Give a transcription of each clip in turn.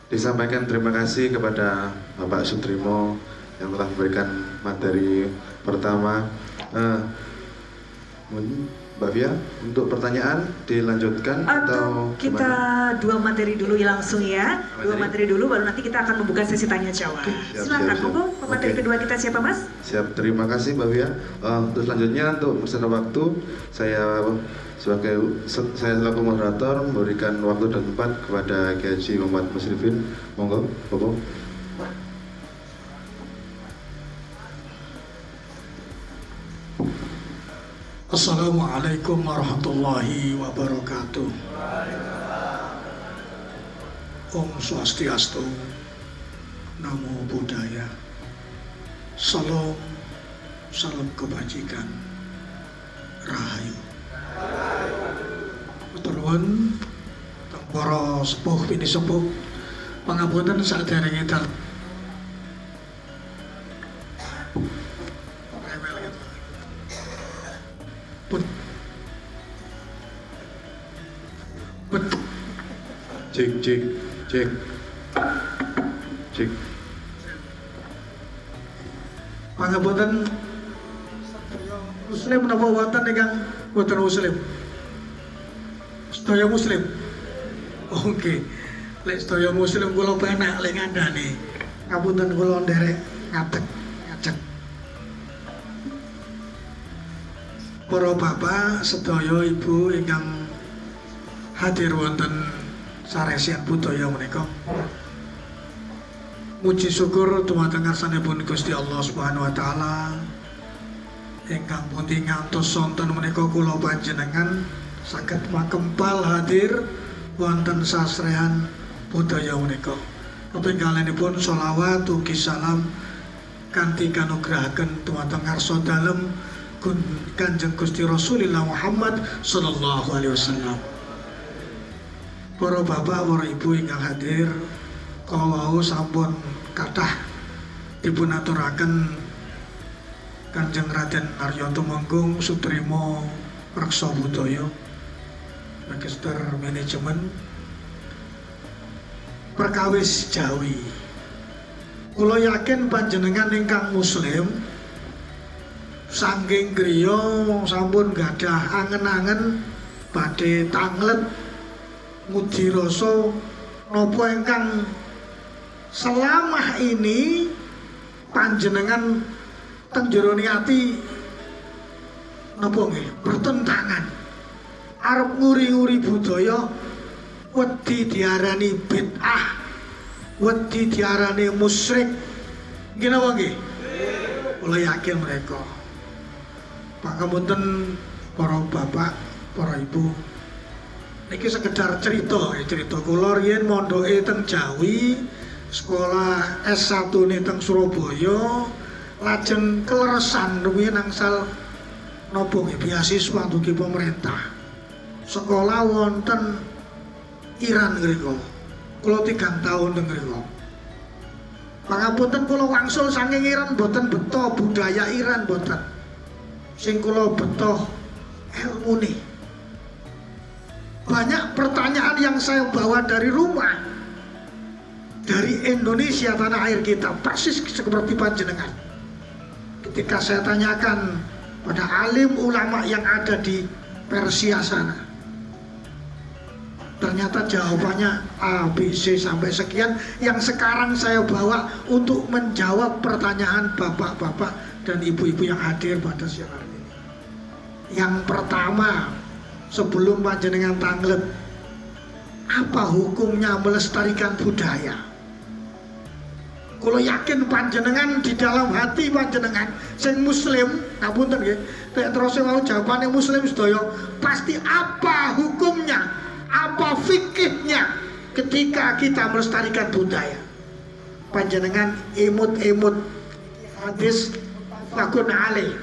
disampaikan terima kasih kepada Bapak Sutrimo yang telah memberikan materi pertama. Mbak Via, untuk pertanyaan dilanjutkan atau kita gimana? dua materi dulu langsung ya. Dua materi dulu baru nanti kita akan membuka sesi tanya jawab. Silakan, monggo. Materi kedua kita siapa, Mas? Siap, terima kasih Mbak Via. Untuk selanjutnya untuk bersama waktu saya selaku moderator memberikan waktu dan tempat kepada Kiai Haji Muhammad Musrifin. Monggo, Bapak. Assalamualaikum warahmatullahi wabarakatuh. Om Swastiastu, Namo Buddhaya, Salam, salam kebajikan, Rahayu. Turun, para sepuh bini sepuh, pangapunten saderenge dal. Cek. Pangapunten Muslim napa wonten ingkang boten Muslim? Sedaya Muslim. Oke. Lek sedaya Muslim kula penak lek ngandhani. Ngapunten kula nderek ngajak. Para bapak, sedaya ibu ingkang hadir wonten saresian budaya menika. Muji syukur dumateng ngarsanipun Gusti Allah Subhanahu wa taala ingkang pundi ngantos sonten menika kula panjenengan saged makempal hadir wonten sasrean budaya menika. Kapinggalanipun sholawat ugi salam kanthi kanugrahaken dumateng ngarsa dalem Kanjeng Gusti Rasulullah Muhammad sallallahu alaihi wasallam. Para bapak, para ibu ingkang hadir, kala wau sampun kathah dipunaturaken Kanjeng Raden Arya Tumenggung Sutrimo Reksa Budaya Magister Manajemen perkawis Jawi. Kula yakin panjenengan ingkang muslim saking griya sampun gadah angen-angen badhe tanglet ngudi rasa napa ingkang selama ini panjenengan teng jero ati napa nggih bertentangan arep nguri-nguri budaya, wedi diarani bid'ah, wedi diarani musyrik. Nggih napa nggih? Kula yakin mereka. Pangapunten para bapak, para ibu. Niki sekedar cerita kula riyen mondoke teng Jawi, sekolah S1 teng Surabaya, lajeng kleresan rumiyin angsal napa nggih beasiswa dugi pemerintah. Sekolah wonten Iran ngriku. Kula 3 tahun teng ngriku. Pangapunten kula wangsul saking Iran boten beto budaya Iran boten. Sing kula beto ilmune. Banyak pertanyaan yang saya bawa dari rumah, dari Indonesia tanah air kita, persis seperti panjenengan. Ketika saya tanyakan pada alim ulama yang ada di Persia sana, ternyata jawabannya A, B, C sampai sekian yang sekarang saya bawa untuk menjawab pertanyaan bapak-bapak dan ibu-ibu yang hadir pada siang hari ini. Yang pertama, sebelum panjenengan tanglet, apa hukumnya melestarikan budaya? Kalau yakin panjenengan di dalam hati panjenengan sing muslim, ngapunten nggih, nek terus mau jawabane muslim sedaya, pasti apa hukumnya? Apa fikihnya ketika kita melestarikan budaya? Panjenengan imut-imut hadis muttafaqun alaih.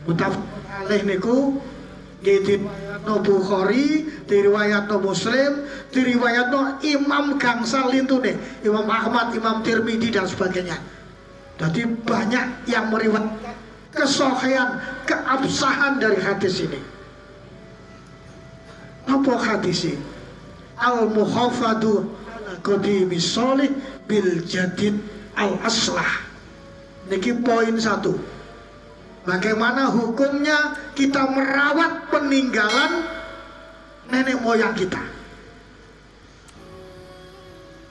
Muttafaqun alaih niku diriwayatno Bukhari, diriwayatno Muslim, diriwayatno Imam gangsal lintune, Imam Ahmad, Imam Tirmidzi dan sebagainya. Jadi banyak yang meriwayatkan kesohihan, keabsahan dari hadis ini. Apa hadis ini? Al-mukhafadu ala qadimi sholih bil jadid al aslah. Niki poin 1. Bagaimana hukumnya kita merawat peninggalan nenek moyang kita.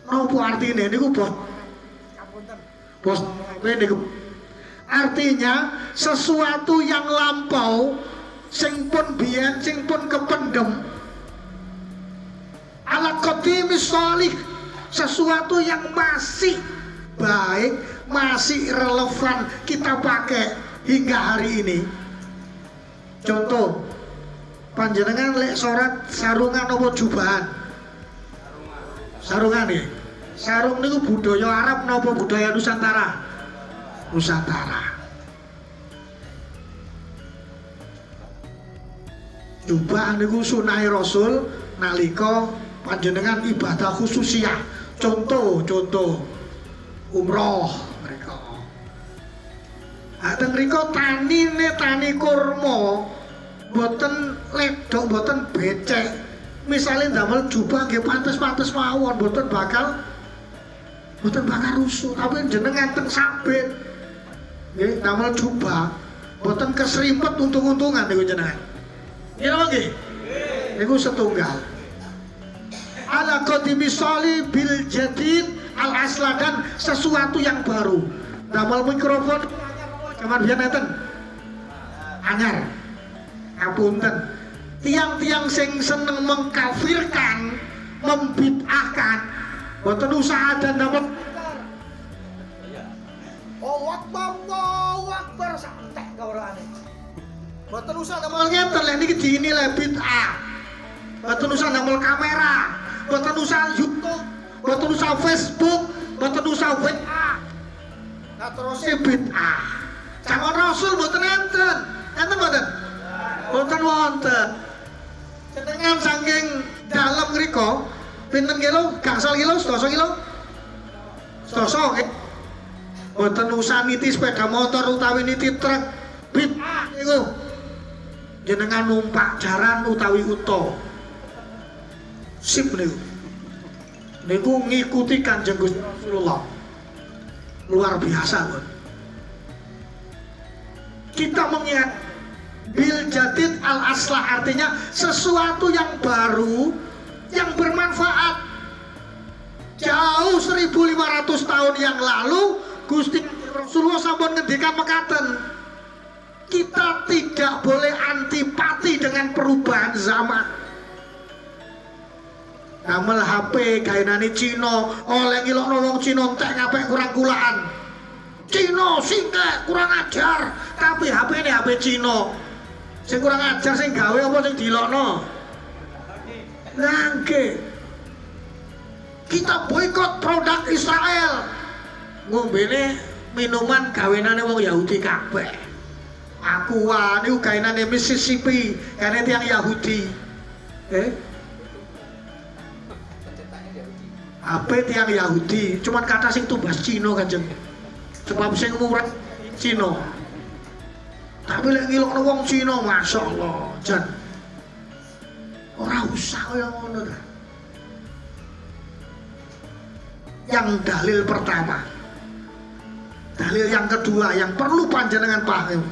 Nopo artinya niku bos niku artinya sesuatu yang lampau sing pun biyen sing pun kependem ala qadimi sholih, sesuatu yang masih baik, masih relevan kita pakai hingga hari ini. Contoh, panjenengan lek sholat sarungan apa jubahan? Sarungan ya. Sarung niku budaya Arab napa budaya Nusantara? Nusantara. Jubahan niku sunah Rasul nalika panjenengan ibadah khususiyah. Contoh umroh mereka. Teng mriko tani kurma boten ledok, boten becek. Misalnya damel jubah nggih pantes-pantes mawon, boten bakal rusuh. Tapi jenengan teng sabit nggih damel jubah boten keserimpet untung-untungan niku jenengan. Nggih napa nggih? Niku setunggal. Ala qadimi sholih bil jadid al asla, dan sesuatu yang baru. Damel mikrofon zaman biyen enten anyar. Ngapunten, tiang-tiang sing seneng mengkafirkan, membid'ahkan, boten usah dan damel Allahu Akbar santai kaurane. Boten usah damel ngeten lek niki dinilai bid'ah. Boten usah damel kamera, boten usah YouTube, boten usah Facebook, boten usah WA. Nah terus bid'ah. Zaman Rasul boten enten. Enten boten? Boten wonten. Jenengan saking dalem mriku pinten kilo? Gangsal kilo, 100 kilo? 100 nggih. Boten usah niti sepeda motor utawi niti truk. Bid'ah niku. Jenengan numpak jaran utawi uta. Sip niku. Niku ngikuti Kanjeng Gusti Rasulullah. Luar biasa, Bun. Kita mengingat bil jadid al aslah, artinya sesuatu yang baru yang bermanfaat. Jauh 1500 tahun yang lalu Gusti Rasulullah sampun ngendikan mekaten, kita tidak boleh antipati dengan perubahan zaman. Damel HP gaenane Cina, oleh ngilokno wong Cina entek ngapik kurang kulaan. Cina singkek kurang ajar, tapi HP ini HP Cina. Sing kurang ajar sing gawe apa sing dilokno? Nangke. Kita boikot produk Israel. Ngombene minuman gawenane wong Yahudi kabeh. Aqua niku gawenane Mississippi, karena tiang Yahudi. HP tiang Yahudi, cuman kata sing tumbas Cina Kanjeng. Sebab sing murah Cina. Tapi lek ngilokno wong Cina, masyaallah, jan. Ora usah kaya ngono ta. Yang dalil pertama. Dalil yang kedua yang perlu panjenengan paham.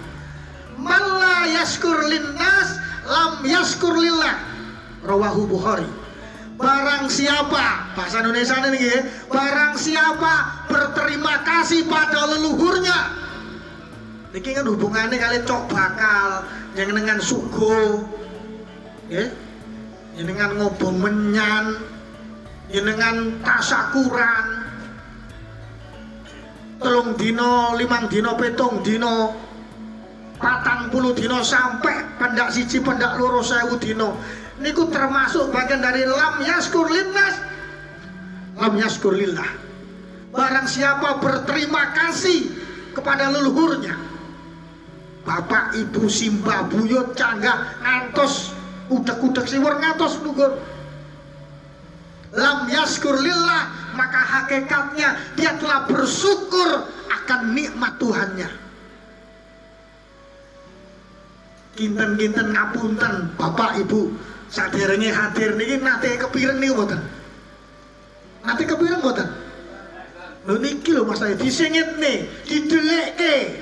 Man la yaskur linnas lam yaskur lillah. Rawahu Bukhari. Barang siapa, bahasa Indonesia ini ya, barang siapa berterima kasih pada leluhurnya. Ini kan hubungannya kali cok bakal, yang dengan sugo, ya, yang dengan ngobong menyan, yang dengan tasakuran, telung dino, 5 dino, 7 dino, 40 dino sampai pendak siji, pendak loro 1000 dino. Niku termasuk bagian dari lam yaskur linnas, lam yaskur lillah. Barang siapa berterima kasih kepada leluhurnya, bapak, ibu, simbah, buyut, canggah, ngantos, udek-udek siwur ngantos lugur, lam yaskur lillah, maka hakikatnya dia telah bersyukur akan nikmat Tuhannya. Kinten-kinten ngapunten bapak ibu saderenge hadir niki nate kepireng niku mboten? Nate Lho niki lho Mas Ayu disingitne, didelekke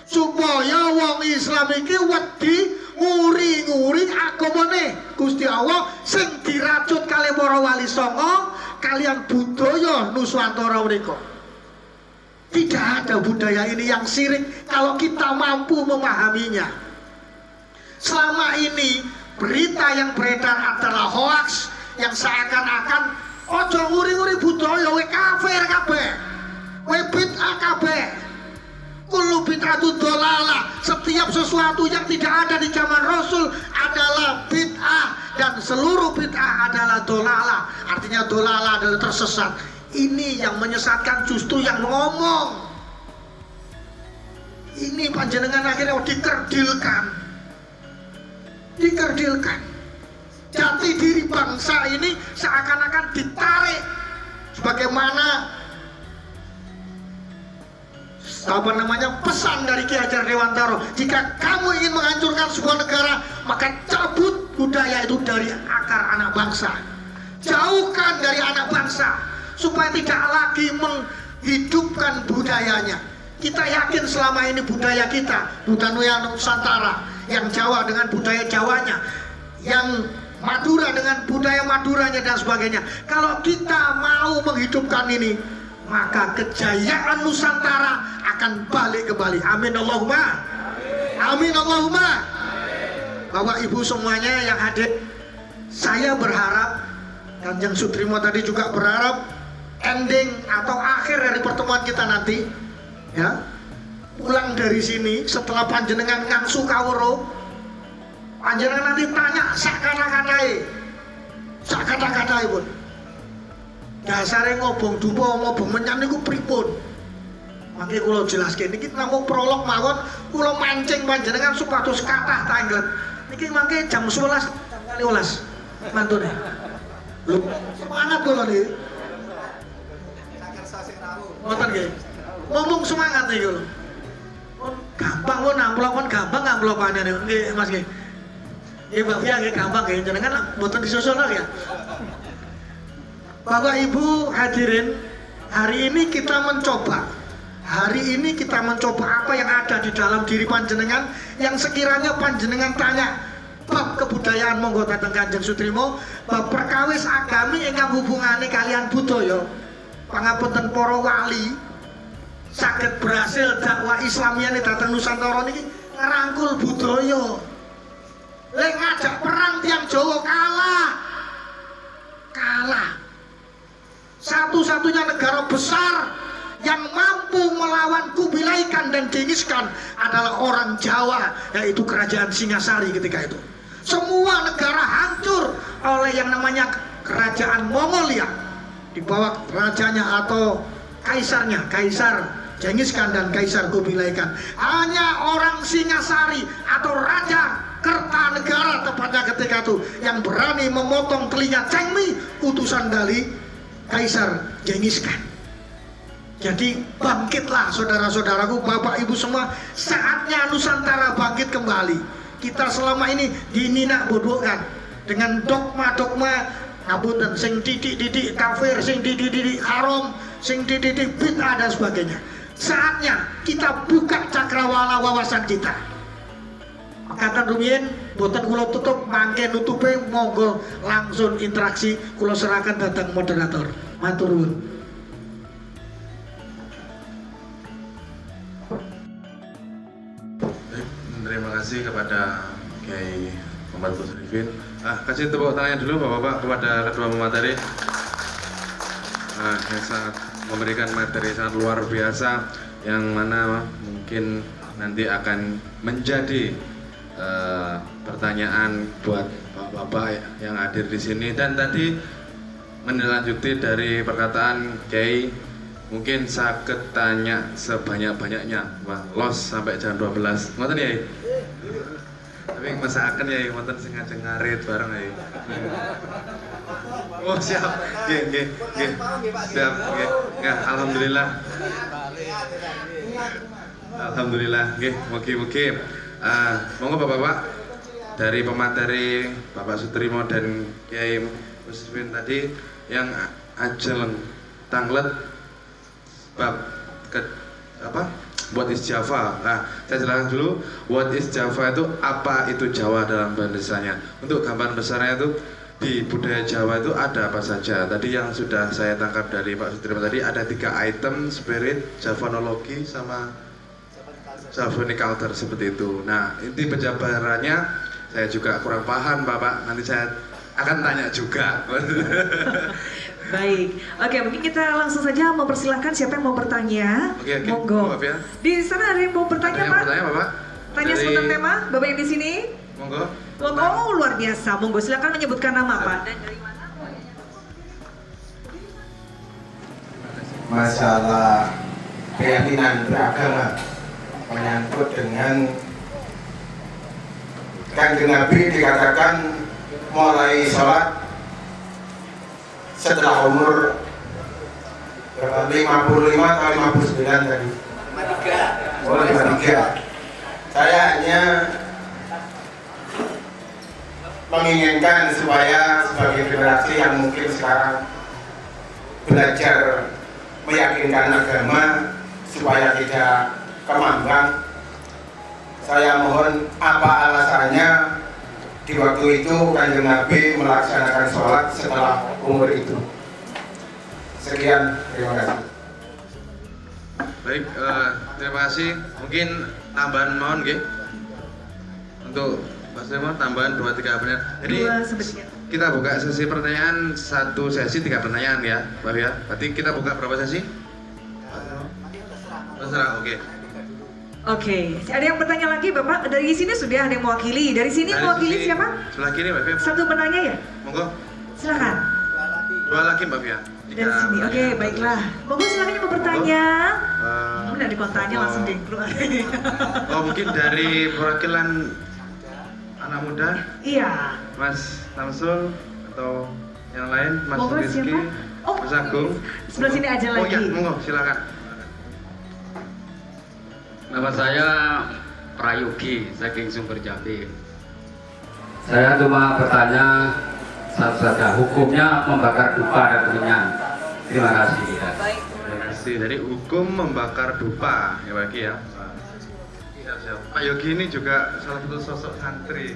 supaya wong Islam iki wedi nguri-nguri agamane Gusti Allah sing dirajut kali para wali songo kalian budaya Nusantara menika. Tidak ada budaya ini yang sirik kalau kita mampu memahaminya. Selama ini berita yang beredar adalah hoax yang seakan-akan ojo nguri-nguri budaya we kafir kabeh. We bid'ah kabeh. Kullu bid'atu dhalalah. Setiap sesuatu yang tidak ada di zaman Rasul adalah bid'ah dan seluruh bid'ah adalah dhalalah. Artinya dhalalah adalah tersesat. Ini yang menyesatkan justru yang ngomong. Ini panjenengan akhirnya dikerdilkan. Dikerdilkan. Jati diri bangsa ini seakan-akan ditarik sebagaimana pesan dari Ki Hajar Dewantara, jika kamu ingin menghancurkan sebuah negara maka cabut budaya itu dari akar anak bangsa, jauhkan dari anak bangsa supaya tidak lagi menghidupkan budayanya. Kita yakin selama ini budaya kita budaya Nusantara, yang Jawa dengan budaya Jawanya, yang Madura dengan budaya Maduranya dan sebagainya. Kalau kita mau menghidupkan ini, maka kejayaan Nusantara akan balik kembali. Amin Allahumma. Amin Allahumma. Bapak Ibu semuanya yang hadir, saya berharap, Kanjeng Sutrimo tadi juga berharap, ending atau akhir dari pertemuan kita nanti, ya, pulang dari sini setelah panjenengan ngangsu kawero, panjenengan nanti tanya sakata-katai pun dasare ngobong dupa ngobong menyan niku pripun. Mangke kula jelaske niki namung prolog mawon, kula mancing panjenengan supados kathah tanglet. Niki mangke jam 11 jam 12 mantune. Lho, semangat kula niki. Ngoten nggih. Ngomong semangat niki lho. Gampang pun amplop pun gampang amplopannya nggih Mas nggih. Nggih Mbak Fia nggih gampang nggih jenengan mboten disusul ya. Bapak Ibu hadirin, hari ini kita mencoba apa yang ada di dalam diri panjenengan yang sekiranya panjenengan tanya bab kebudayaan monggo dateng Kanjeng Sutrimo, bab perkawis agami ingkang hubungane kalian budaya pangapunten para wali saged berhasil dakwah Islamiyane dateng Nusantara niki ngerangkul budaya. Lek ngajak perang tiang Jawa kalah. Satu-satunya negara besar yang mampu melawan Kubilai Khan dan Genghis Khan adalah orang Jawa, yaitu kerajaan Singasari ketika itu. Semua negara hancur oleh yang namanya kerajaan Mongolia di bawah rajanya atau kaisarnya, Kaisar Genghis Khan dan Kaisar Kubilai Khan. Hanya orang Singasari atau Raja Kertanegara tepatnya ketika itu yang berani memotong telinga Chengmi, utusan dari Kaisar Genghis Khan. Jadi bangkitlah saudara-saudaraku, bapak ibu semua, saatnya Nusantara bangkit kembali. Kita selama ini dininak-bodohkan dengan dogma-dogma ngapunten sing didik-didik kafir, sing didik-didik haram, sing didik-didik bid'ah dan sebagainya. Saatnya kita buka cakrawala wawasan kita. Makatan rumiyin boten kula tutup, mangke nutupe monggo langsung interaksi kula serahkan datang moderator. Matur nuwun. Terima kasih kepada Kiai Muhammad Musrifin. Kasih tepuk tangan dulu Bapak-bapak kepada kedua pemateri. Yang sangat memberikan materi sangat luar biasa, yang mana mungkin nanti akan menjadi pertanyaan buat bapak-bapak yang hadir di sini. Dan tadi menindaklanjuti dari perkataan Kiai, mungkin sakit tanya sebanyak-banyaknya, los sampai jam 12. Ngoten ya? Tapi masakan ya, ngoten sing ngajeng ngarit bareng ya. Oh siap, nggih. Siap, nggih. Nah, alhamdulillah. Alhamdulillah, nggih, mugi-mugi. Monggo Bapak-bapak dari pemateri Bapak Sutrimo dan Kiai Musrifin tadi yang ajeng tanglet bab what is Java. Nah, saya jelaskan dulu what is Java itu apa itu Jawa dalam bahasanya. Untuk gambaran besarnya itu di budaya Jawa itu ada apa saja. Tadi yang sudah saya tangkap dari Pak Sudirman tadi ada 3 item, spirit, Javanologi sama Symphony culture seperti itu. Nah, inti penjabarannya saya juga kurang paham Bapak. Nanti saya akan tanya juga. Baik, oke mungkin kita langsung saja mempersilahkan siapa yang mau bertanya. Oke, monggo. maaf ya. Di sana ada yang mau bertanya Ada yang Pak? bertanya Bapak? Tanya seputar tema, Bapak yang di sini. Monggo. Oh luar biasa, monggo silakan menyebutkan nama Pak. Dan dari mana? Masalah keyakinan beragama menyangkut dengan Kanjeng Nabi dikatakan mulai sholat setelah umur 55 atau 59 tadi. 53. Saya hanya menginginkan supaya sebagai generasi yang mungkin sekarang belajar meyakinkan agama supaya tidak kemambang, saya mohon apa alasannya di waktu itu Kanjeng Nabi melaksanakan sholat setelah umur itu. Sekian, terima kasih. Baik, terima kasih. Mungkin tambahan mohon nggih. Untuk Mas Demo tambahan 2-3 pertanyaan. Jadi 2-3. kita buka sesi pertanyaan, 1 sesi 3 pertanyaan ya, Pak ya. Berarti kita buka berapa sesi? Terserah, oke. Oke, ada yang bertanya lagi Bapak? Dari sini sudah ada yang mewakili. Dari sini mewakili siapa? Sebelah kiri Mbak Fia. Satu penanya ya? Monggo. Silakan. 2 lagi Mbak Fia. Dari sini, oke baiklah. Monggo silakan yang mau bertanya. Mungkin dari kontanya oh. langsung deh keluar. Oh mungkin dari perwakilan anak muda, Iya. Mas Samsul atau yang lain, Mas Monggo, Rizky, siapa? Oh, Mas Agung. sebelah sini aja Oh lagi. iya, monggo silakan. Nama saya Prayogi, saking Sumber Jambi. Saya cuma bertanya satu saja, hukumnya membakar dupa dan kemenyan. Terima kasih. Ya. Terima kasih. Jadi hukum membakar dupa ya Pak Ki ya. Siap. Pak Yogi ini juga salah satu sosok santri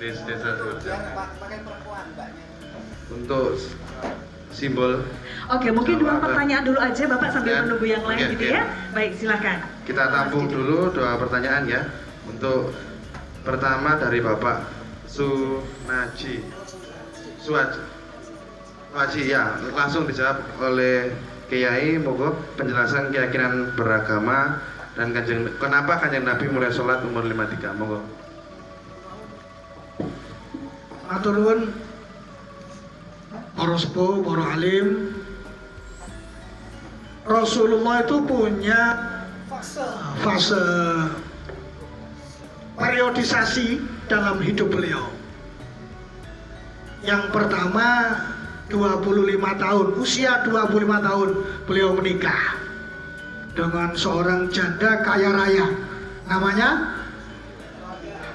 di desa Surga. Untuk simbol. Oke, mungkin 2 pertanyaan dulu aja Bapak sambil Ya. menunggu yang lain Oke, gitu oke. ya. Baik, silakan. Kita tampung dulu 2 pertanyaan ya. Untuk pertama dari Bapak Suwaji ya, langsung dijawab oleh Kiai. Monggo penjelasan keyakinan beragama dan kenapa Kanjeng Nabi mulai sholat umur 53. Monggo. Matur nuwun para sepuh, para alim. Rasulullah itu punya fase periodisasi dalam hidup beliau. Yang pertama 25 tahun, usia 25 tahun beliau menikah dengan seorang janda kaya raya namanya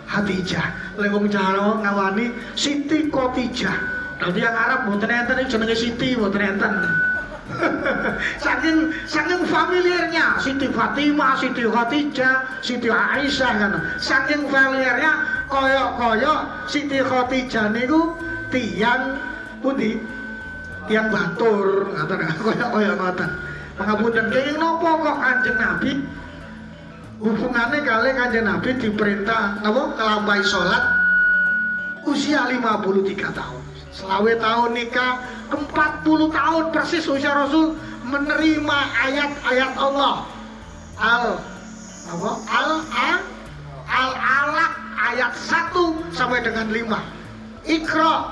Khadijah. Lewung Jawa ngawani Siti Khadijah. Nanti yang Arab mboten enten jenenge Siti, mboten enten. saking familiarnya Siti Fatimah, Siti Khadijah, Siti Aisyah kan. Saking familiarnya koyok Siti Khadijah niku tiyang pundi? Tiyang Batur, ngaten koyok ngoten. Pangapunten kenging napa kok Kanjeng Nabi hubungannya kali Kanjeng Nabi diperintah napa nglampahi salat usia 53 tahun. Selawe tahun nikah, 40 tahun persis usia Rasul menerima ayat-ayat Allah. Al-Alaq ayat 1 sampai dengan 5. Iqra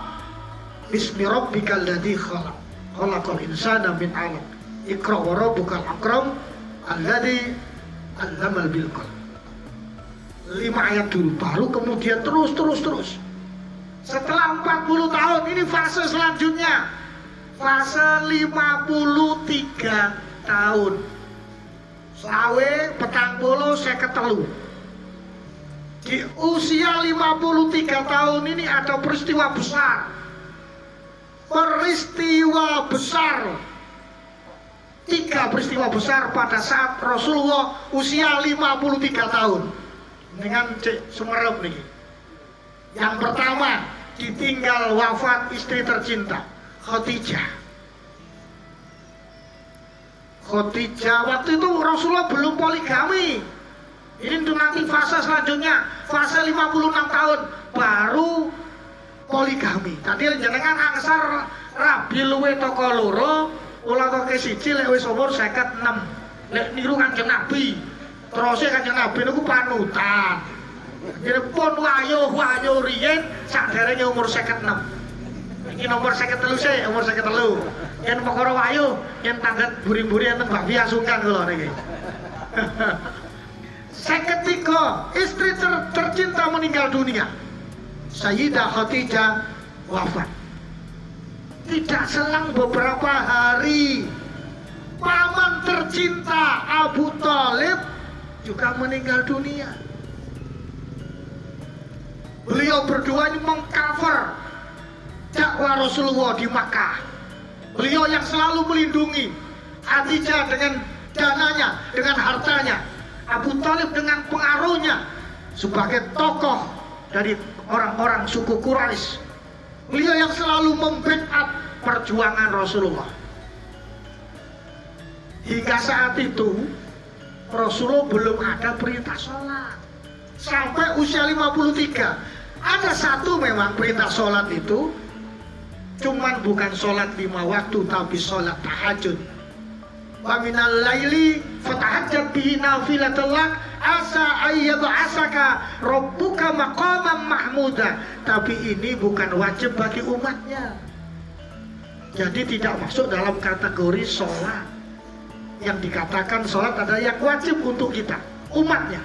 bismi rabbikal ladzi khalaq. Khalaqal insana min 'alaq. Iqra wa rabbukal akram alladzi 'allamal bil qalam. 5 ayat dulu, baru kemudian terus. Setelah 40 tahun, ini fase selanjutnya. Fase 53 tahun. Selawe petang puluh seket telu. Di usia 53 tahun ini ada peristiwa besar. Peristiwa besar 13 peristiwa besar pada saat Rasulullah usia 53 tahun. Dengan Cik Sumerep nih. Yang pertama, ditinggal wafat istri tercinta, Khadijah. Khadijah waktu itu Rasulullah belum poligami. Ini nanti fase selanjutnya, fase 56 tahun baru poligami. Tadi jenengan angsar rabi luwe toko loro, ulah toko siji lek wis umur 56. Lek niru Kanjeng Nabi. Terusé Kanjeng Nabi niku panutan. Jadi pun wayuh riyen sakderenge umur 56. Iki nomor 53 sih, umur 53. Yen perkara wayuh, yen tanggat buri-buri enten Mbak Fia sungkan kula niki. 53 istri tercinta meninggal dunia. Sayyidah Khadijah wafat. Tidak selang beberapa hari, paman tercinta Abu Thalib juga meninggal dunia. Beliau berdua ini mengcover dakwah Rasulullah di Makkah. Beliau yang selalu melindungi Khadijah dengan dananya, dengan hartanya, Abu Thalib dengan pengaruhnya sebagai tokoh dari orang-orang suku Quraisy. Beliau yang selalu membackup perjuangan Rasulullah. Hingga saat itu Rasulullah belum ada perintah sholat sampai usia 53. Ada satu memang perintah sholat itu, cuman bukan sholat 5 waktu tapi sholat tahajud. Wa minal laili fatahajjat bihi nafilatan lak asa ayyab'asaka rabbuka maqaman mahmuda. Tapi ini bukan wajib bagi umatnya. Jadi tidak masuk dalam kategori sholat. Yang dikatakan sholat adalah yang wajib untuk kita, umatnya.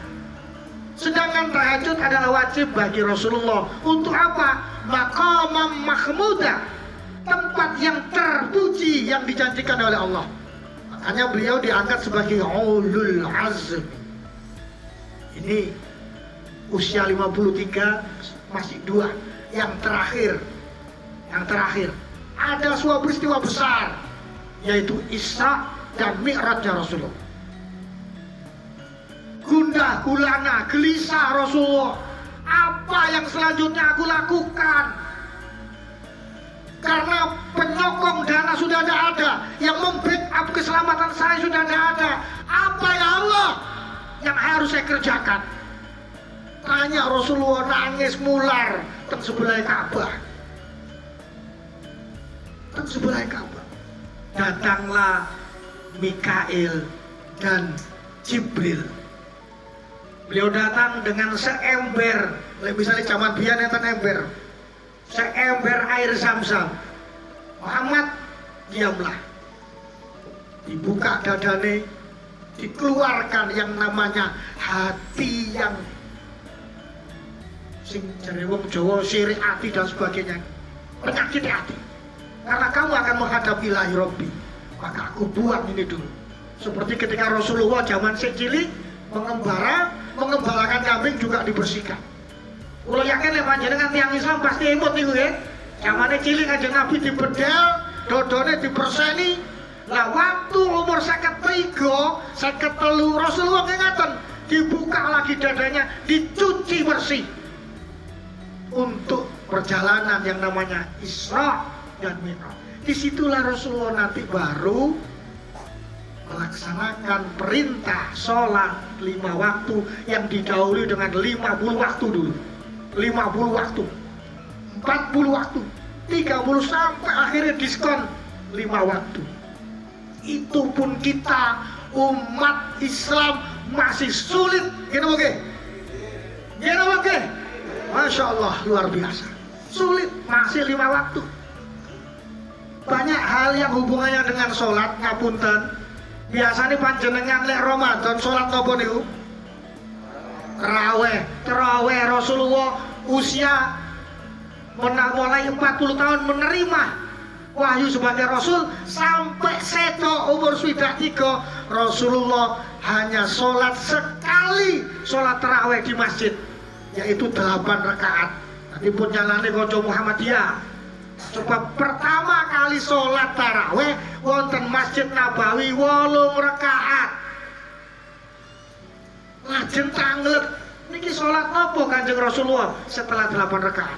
Sedangkan tahajud adalah wajib bagi Rasulullah. Untuk apa? Maqaman mahmuda, tempat yang terpuji yang dijanjikan oleh Allah. Makanya beliau diangkat sebagai ulul azm. Ini usia 53 masih 2. Yang terakhir ada sebuah peristiwa besar, yaitu Isra dan Mi'rajnya Rasulullah. Gundah gulana, gelisah Rasulullah. Apa yang selanjutnya aku lakukan? Karena penyokong dana sudah tidak ada, yang membackup keselamatan saya sudah tidak ada. Apa ya Allah yang harus saya kerjakan? Tanya Rasulullah, nangis mular teng sebelah Ka'bah. Teng sebelah Ka'bah. Datanglah Mikail dan Jibril. Beliau datang dengan seember, misalnya zaman biyen enten ember, seember air Zam-Zam. Muhammad, diamlah. Dibuka dadane, dikeluarkan yang namanya hati yang sing jare wong Jawa sirik hati dan sebagainya, penyakit hati. Karena kamu akan menghadap ilahi Rabbi, maka aku buang ini dulu. Seperti ketika Rasulullah zaman cilik mengembalakan kambing juga dibersihkan. Kalau yakin ya panjenengan tiang Islam pasti imut niku nggih. Zamane cilik Kanjeng Nabi dibedel, dodone diperseni. Lah waktu umur 53, 53 Rasulullah ngeten, dibuka lagi dadanya, dicuci bersih. Untuk perjalanan yang namanya Isra dan Mi'raj. Disitulah Rasulullah nanti baru melaksanakan perintah sholat 5 waktu yang didahului dengan 50 waktu dulu. 50 waktu, 40 waktu, 30 sampai akhirnya diskon 5 waktu. Itu pun kita umat Islam masih sulit. Gini oke? Gini oke? Masya Allah, luar biasa. Sulit, masih 5 waktu. Banyak hal yang hubungannya dengan sholat, ngapunten. Biasanya panjenengan lek Ramadan sholat nopo niku? Terawih Rasulullah usia mulai 40 tahun menerima wahyu sebagai Rasul sampai seto umur 3 Rasulullah hanya sholat sekali, sholat terawih di masjid, yaitu 8 rakaat. Tadi pun nyalane kanca Muhammadiyah. Coba pertama sekali sholat taraweh wonten Masjid Nabawi 8 rakaat. Lajeng tanglet niki sholat apa Kanjeng Rasulullah setelah 8 rakaat?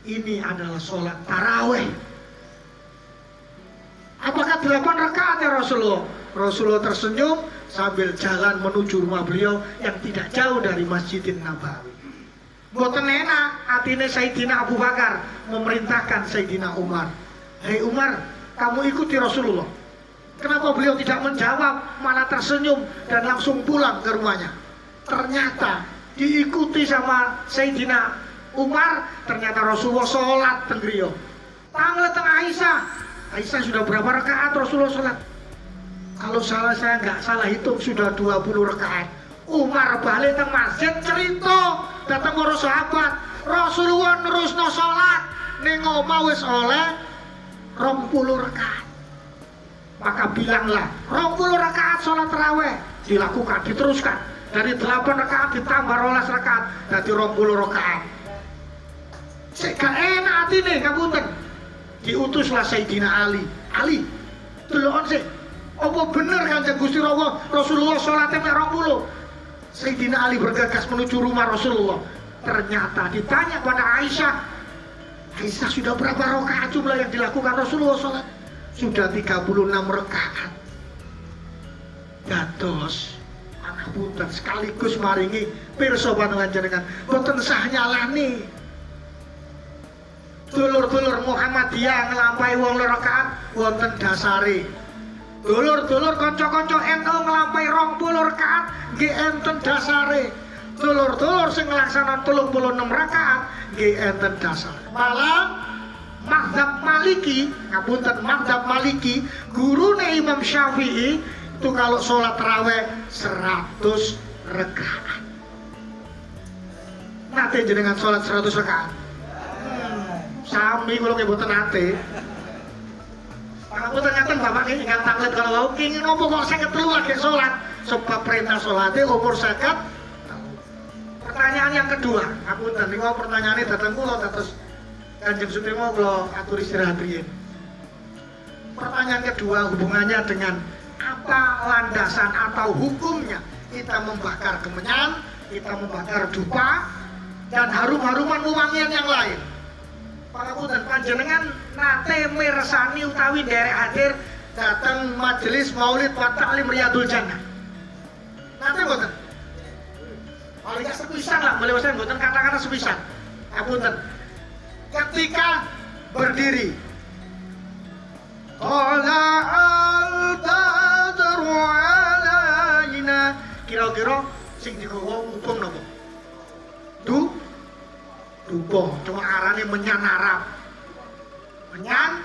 Ini adalah sholat taraweh. Apakah 8 rakaat ya Rasulullah? Rasulullah tersenyum sambil jalan menuju rumah beliau yang tidak jauh dari Masjidin Nabawi. Mboten enak atine Sayyidina Abu Bakar memerintahkan Sayyidina Umar, "Hei Umar, kamu ikuti Rasulullah." Kenapa beliau tidak menjawab, malah tersenyum dan langsung pulang ke rumahnya? Ternyata diikuti sama Sayyidina Umar, ternyata Rasulullah sholat teng griya. Tanglet teng Aisyah. Aisyah sudah berapa rakaat Rasulullah sholat? Kalau saya nggak salah hitung sudah 20 rakaat. Umar balik teng masjid cerita datang para sahabat, Rasulullah nerusno sholat ning omah wis oleh 20 rakaat. Maka bilanglah 20 rakaat sholat tarawih dilakukan, diteruskan dari 8 rakaat ditambah 12 rakaat jadi 20 rakaat. Sik gak enak atine ngapunten. Diutuslah Sayyidina Ali deloken sik apa bener Kanjeng Gusti Rasulullah sholatnya 20? Sayyidina Ali bergegas menuju rumah Rasulullah. Ternyata ditanya pada Aisyah, Aisyah sudah berapa rakaat jumlah yang dilakukan Rasulullah sholat? Sudah 36 rakaat. Dados anak punten sekaligus maringi pirsa panjenengan boten sah nyalani. Dulur-dulur Muhammadiyah nglampahi wong 2 rakaat wonten dasare. Dulur-dulur kanca-kanca NU nglampahi 20 rakaat nggih enten dasare. Dulur-dulur sing nglaksanan 36 rakaat nggih enten dasare. Malah mazhab Maliki, ngapunten mazhab Maliki, gurune Imam Syafi'i itu kalau sholat taraweh 100 rakaat. Nate jenengan sholat 100 rakaat? Sami kula nggih mboten nate. Aku ternyata bapak ini ingkang tanglet kalau ingin ngomong kok 53 lagi sholat sebab perintah sholatnya umur 50. Pertanyaan yang kedua, aku tadi mau pertanyaannya datang kula terus Kanjeng Sutrimo kula atur istirahat riyin. Pertanyaan kedua hubungannya dengan apa landasan atau hukumnya kita membakar kemenyan, kita membakar dupa dan harum-haruman wangian yang lain. Para punten panjenengan nate mirsani utawi nderek hadir datang majelis Maulid wa Ta'lim Riyadul Jannah. Nate mboten? Paling gak sepisan lah, boleh saya mboten kata-kata sepisan. Apunten. Ketika berdiri qala al-badru alaina, kira-kira sing digawa upung napa? Dupa, cuma arane menyan Arab. Menyan?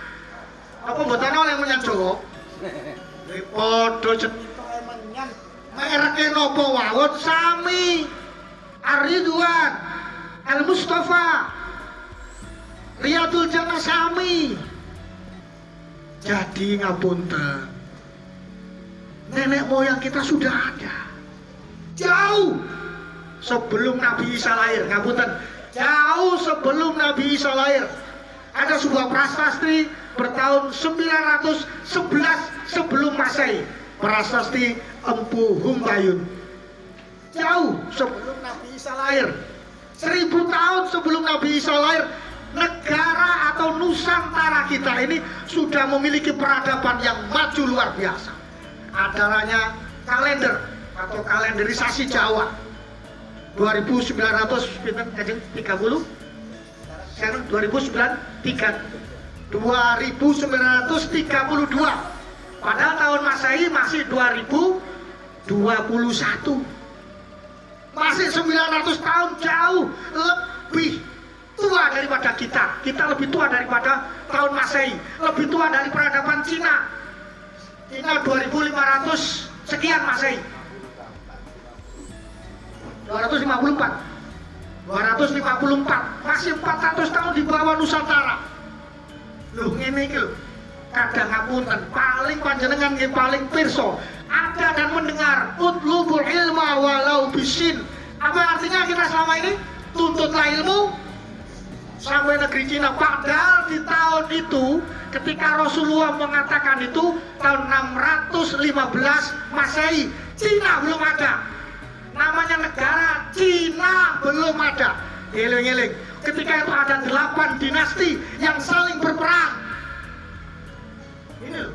Apa mboten oleh menyan Jawa? Padha cenitoke menyan. Mereke napa wawut sami. Ar-Ridwan, Al-Mustafa, Riyadul Jannah sami. Jadi ngapunten. Nenek moyang kita sudah ada. Jauh sebelum Nabi Isa lahir, ngapunten. Jauh sebelum Nabi Isa lahir ada sebuah prasasti bertahun 911 sebelum Masehi, prasasti Empu Humbayun. Jauh sebelum Nabi Isa lahir, 1000 tahun sebelum Nabi Isa lahir, negara atau Nusantara kita ini sudah memiliki peradaban yang maju luar biasa. Adaranya kalender atau kalenderisasi Jawa 2930 sekarang 2932 padahal tahun Masehi masih 2021, masih 900 tahun jauh lebih tua daripada kita lebih tua daripada tahun Masehi, lebih tua dari peradaban Cina 2500 sekian Masehi, 254 masih 400 tahun di bawah Nusantara. Loh ngene iki lho. Kadang ngapunten, paling panjenengan nggih paling pirsa ada dan mendengar utlubul ilma walau bisin. Apa artinya kita selama ini? Tuntutlah ilmu sampai negeri Cina. Padahal di tahun itu ketika Rasulullah mengatakan itu tahun 615 Masehi, Cina belum ada. Namanya negara Cina belum ada. Eling-eling. Ketika itu ada 8 dinasti yang saling berperang. Ini loh,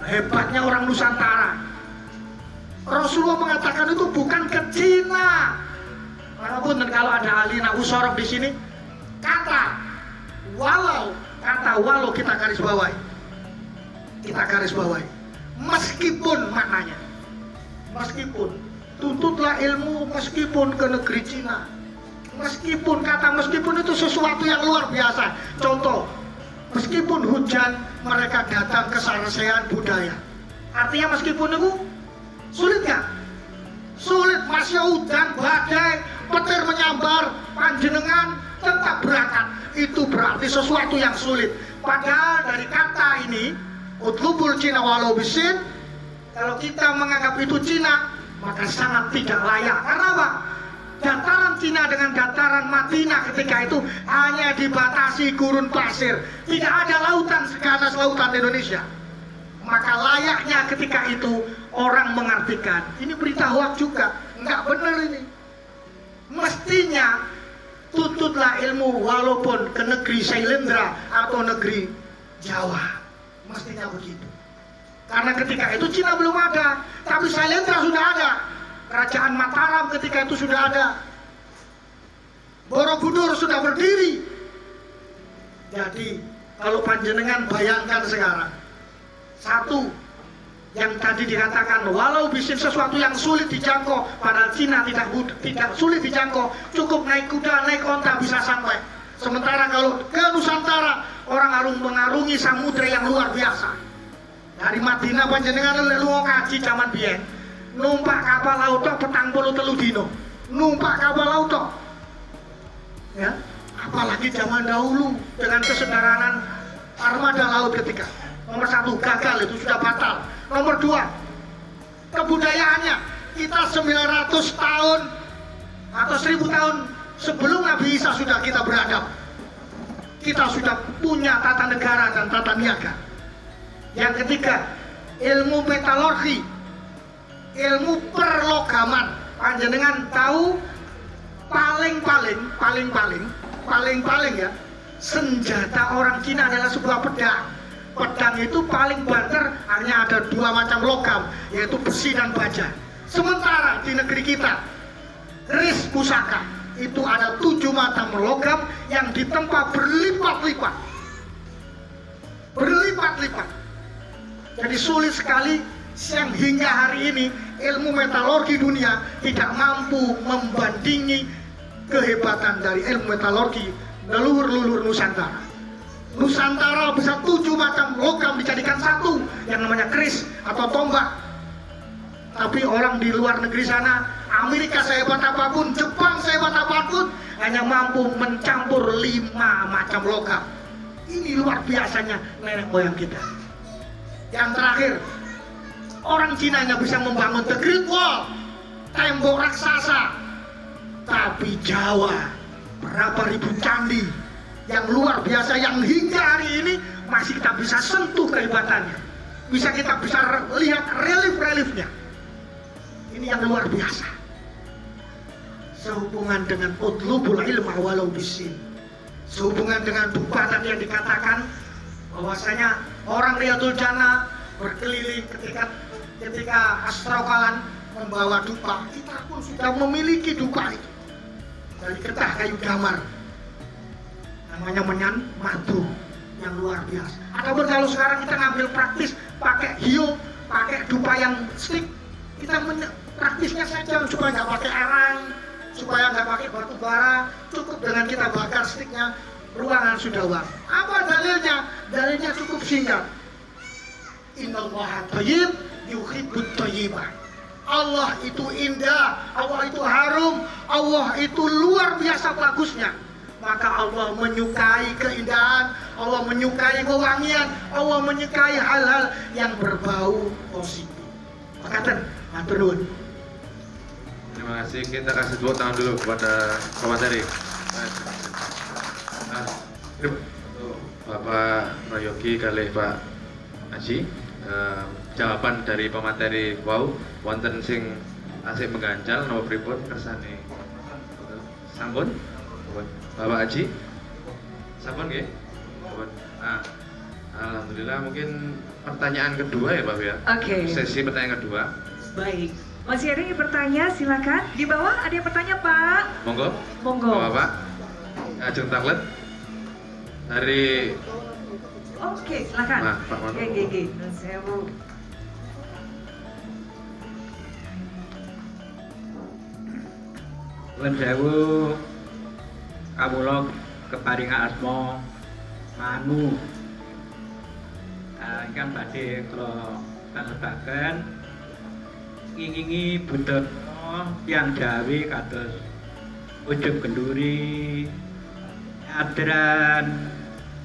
hebatnya orang Nusantara. Rasulullah mengatakan itu bukan ke Cina. Walaupun kalau ada Alina Usorok di sini, kata walau kita garis bawahi. Kita garis bawahi. Meskipun maknanya, meskipun tuntutlah ilmu meskipun ke negeri Cina. Meskipun itu sesuatu yang luar biasa. Contoh, meskipun hujan mereka datang ke sarsean budaya. Artinya meskipun itu sulit nggak? Sulit, masih hujan, badai, petir menyambar, panjenengan tetap berangkat. Itu berarti sesuatu yang sulit. Padahal dari kata ini, utlubul Cina walau bisin, kalau kita menganggap itu Cina, maka sangat tidak layak. Karena apa? Dataran Cina dengan dataran Madinah ketika itu hanya dibatasi gurun pasir. Tidak ada lautan seganas lautan Indonesia. Maka layaknya ketika itu orang mengartikan, ini berita hoax juga, nggak benar ini. Mestinya tuntutlah ilmu walaupun ke negeri Sailendra atau negeri Jawa. Mestinya begitu. Karena ketika itu Cina belum ada, tapi Sailendra sudah ada. Kerajaan Mataram ketika itu sudah ada. Borobudur sudah berdiri. Jadi kalau panjenengan bayangkan sekarang, satu yang tadi dikatakan walau bisnis sesuatu yang sulit dijangkau, padahal Cina tidak sulit dijangkau, cukup naik kuda, naik onta bisa sampai. Sementara kalau ke Nusantara orang harus mengarungi samudra yang luar biasa. Dari Madinah panjenengan lu kaji zaman biyen. Numpak kapal laut tok 43 dino. Numpak kapal laut tok. Ya, apalagi zaman dahulu dengan kesederhanaan armada laut ketika. Nomor 1 gagal, itu sudah batal. Nomor 2, kebudayaannya. Kita 900 tahun atau 1000 tahun sebelum Nabi Isa sudah kita beradab. Kita sudah punya tata negara dan tata niaga. Yang ketiga, ilmu metalurgi, ilmu perlogaman. Panjenengan tahu paling ya, senjata orang Cina adalah sebuah pedang. Pedang itu paling banter hanya ada 2 macam logam, yaitu besi dan baja. Sementara di negeri kita, keris pusaka itu ada 7 macam logam yang ditempa berlipat-lipat. Jadi sulit sekali yang hingga hari ini ilmu metalurgi dunia tidak mampu membandingi kehebatan dari ilmu metalurgi leluhur Nusantara. Nusantara bisa 7 macam logam dijadikan satu yang namanya keris atau tombak. Tapi orang di luar negeri sana, Amerika sehebat apapun, Jepang sehebat apapun, hanya mampu mencampur 5 macam logam. Ini luar biasanya nenek moyang kita. Yang terakhir, orang Cina hanya bisa membangun The Great Wall, tembok raksasa. Tapi Jawa, berapa ribu candi yang luar biasa yang hingga hari ini masih kita bisa sentuh kehebatannya. Kita bisa lihat relief-reliefnya. Ini yang luar biasa. Sehubungan dengan utlubul ilma walau bisin. Sehubungan dengan dupa tadi yang dikatakan bahwasanya orang Riyadul Jannah berkeliling ketika Astrokalan membawa dupa. Kita pun sudah memiliki dupa itu dari getah kayu damar, namanya madu yang luar biasa. Ataupun kalau sekarang kita ngambil praktis pakai hiu, pakai dupa yang stick, kita praktisnya saja supaya nggak pakai arang, supaya nggak pakai batu bara, cukup dengan kita bakar sticknya, ruangan sudah wangi. Apa dalilnya? Dalilnya cukup singkat. Innallaha thayyib yuhibbut thayyiban. Allah itu indah, Allah itu harum, Allah itu luar biasa bagusnya. Maka Allah menyukai keindahan, Allah menyukai kewangian, Allah menyukai hal-hal yang berbau positif. Makatan, matur nuwun. Terima kasih, kita kasih tepuk tangan dulu kepada Pak Materi. Nah, untuk Bapak Prayogi kali Pak Haji, jawaban dari pemateri wau wonten sing asik mengganjal napa pripun kersane? Sampun? Bapak Haji? Sampun nggih? Sampun. Nah, alhamdulillah mungkin pertanyaan kedua ya Pak ya. Oke. Sesi pertanyaan kedua. Baik. Masih ada yang bertanya? Silakan. Di bawah ada yang bertanya, Pak. Monggo. Monggo. Bapak. Ajeng taklet. Dari Oke, silakan. Nah, Pak Manu. Oke. Sewu. Nuwun sewu, kawula keparingan asma Manu. Ingkang badhe kula kasebaken ngingingi budaya tiyang Jawi kados ujug kenduri, adran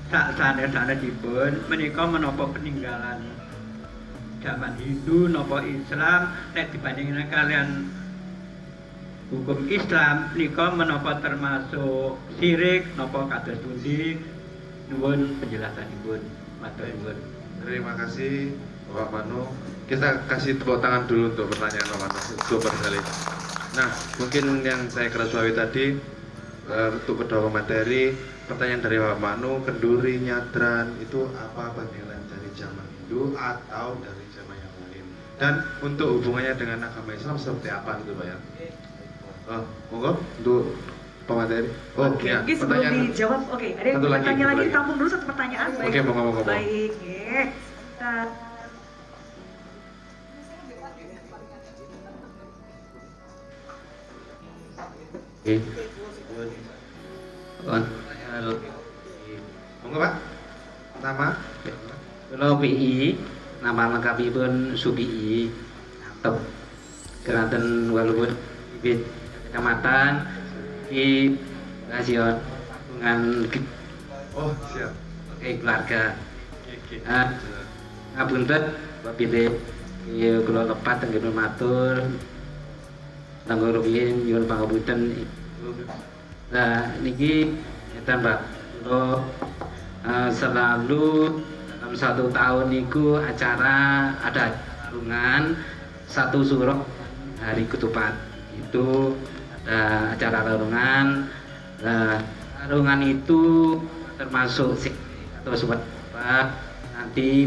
sak sanes-sanesipun menika menapa peninggalan zaman Hindu napa Islam nek dibandingkan kalian hukum Islam nika menapa termasuk syirik napa kados pundi nuwun penjelasanipun matur nuwun. Terima kasih Bapak Manu. Kita kasih tepuk tangan dulu untuk pertanyaan Bapak Manu. Super sekali. Nah, mungkin yang saya kerasuawi tadi untuk kedua materi, pertanyaan dari Bapak Manu, kenduri, nyadran itu apa penilaian dari zaman Hindu atau dari zaman yang lain? Dan untuk hubungannya dengan agama Islam seperti apa gitu Pak ya? Monggo untuk pemateri. Oke, ya, mungkin sebelum dijawab, oke, ada yang Satu lagi, bertanya satu lagi, lagi. ditampung dulu satu pertanyaan. Baik. Oke, monggo. Baik, ya. Oke. Monggo Pak. Nama? Kula PI, nama lengkapipun Subii. Tep Kelanten Walubun Ibit Kecamatan di Rasion dengan Oh, siap. keluarga. Oke. Ngapunten Bapak ya kula lepat tenggen matur tanggo rumiyin nyuwun pangapunten. Nah niki ngeten Pak, kula selalu dalam 1 tahun niku acara ada larungan 1 suro hari ketupat itu ada acara larungan. Nah, larungan itu termasuk atau sobat nanti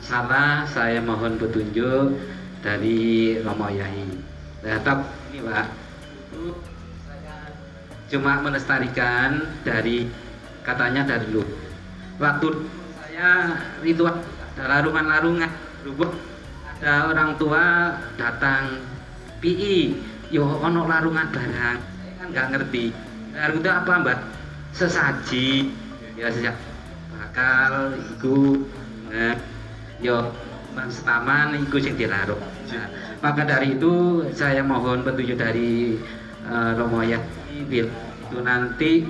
salah saya mohon petunjuk dari Romo Yai. Tetap ini Pak, itu saya cuma melestarikan dari katanya dari dulu. Waktu saya ritual ada larungan-larungan, berhubung ada orang tua datang PI, yo ono larungan barang, saya kan nggak ngerti. Larungan itu apa Mbak? Sesaji, ya sejak bakal, iku, yo bang setaman iku sing dilarung. Nah, maka dari itu saya mohon petunjuk dari Romo Yai bil itu nanti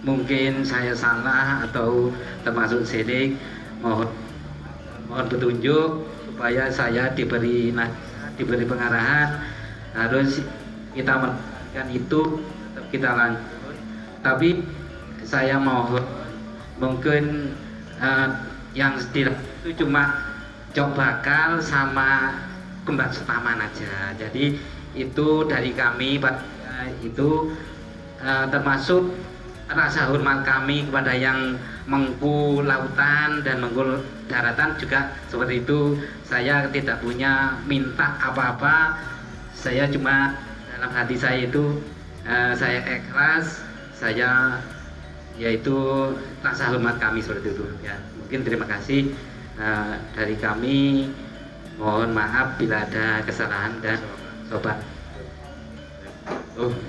mungkin saya salah atau termasuk sirik, mohon petunjuk supaya saya diberi pengarahan harus kita melakukan itu tetap kita lanjut. Tapi saya mohon mungkin yang tidak itu cuma cok bakal sama kembang setaman aja. Jadi itu dari kami itu termasuk rasa hormat kami kepada yang mengku lautan dan mengku daratan juga seperti itu. Saya tidak punya minta apa-apa. Saya cuma dalam hati saya itu saya ikhlas, saya yaitu rasa hormat kami seperti itu ya. Mungkin terima kasih dari kami, mohon maaf bila ada kesalahan dan sobat.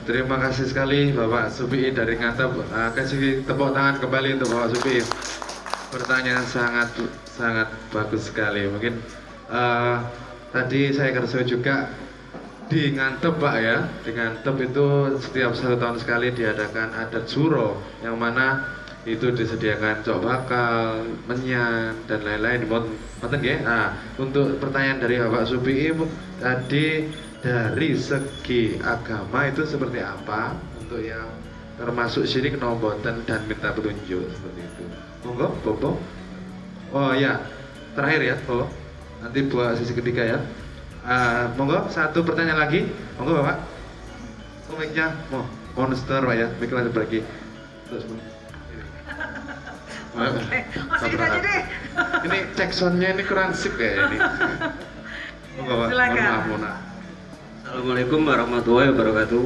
Terima kasih sekali Bapak Subii dari Ngantep. Kasih tepuk tangan kembali untuk Bapak Subii. Pertanyaan sangat bagus sekali. Mungkin tadi saya kerja juga di Ngantep Pak ya. Di Ngantep itu setiap 1 tahun sekali diadakan adat suro, yang mana itu disediakan cok bakal, menyan dan lain-lain. Mboten nggih. Nah, untuk pertanyaan dari Bapak Subii tadi dari segi agama itu seperti apa untuk yang termasuk syirik nomboten dan minta petunjuk seperti itu. Monggo, Bobo. Oh ya, terakhir ya, oh nanti buat sesi ketiga ya. Monggo satu pertanyaan lagi, monggo Bapak. Oh mic-nya, monster Pak ya, mic lanjut lagi. Terus Masih kita aja deh. Ini cek soundnya ini kurang sip ya ini. Monggo Pak, Silakan. mohon maaf Mona. Assalamualaikum warahmatullahi wabarakatuh.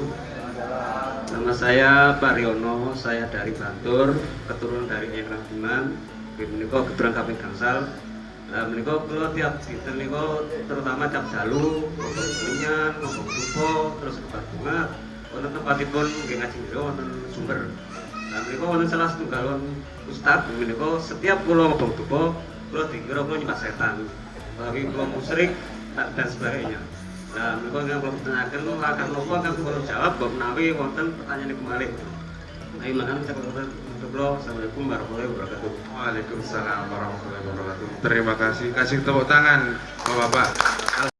Nama saya Pak Riono, saya dari Bantur, keturunan dari Nyai Rangdiman. Menika keturunan kaping gangsal. Nah, menika kula tiap dinten nika terutama tiap dalu, ngomong minyan, ngomong dupa, terus kebat bunga, wonten tempatipun nggih ngaji nira wonten sumber. Nah, menika wonten salah setunggalipun ustaz menika setiap kula ngomong dupa, kula dikira kula nyembah setan. Tapi kula musyrik dan sebagainya. Nah, menika yang kula pertanyakan akan nopo akan kula jawab bahwa menawi wonten pertanyaan niku malih. Ayo makan saya berkata Assalamualaikum warahmatullahi wabarakatuh. Waalaikumsalam warahmatullahi wabarakatuh. Terima kasih. Kasih tepuk tangan Bapak-bapak.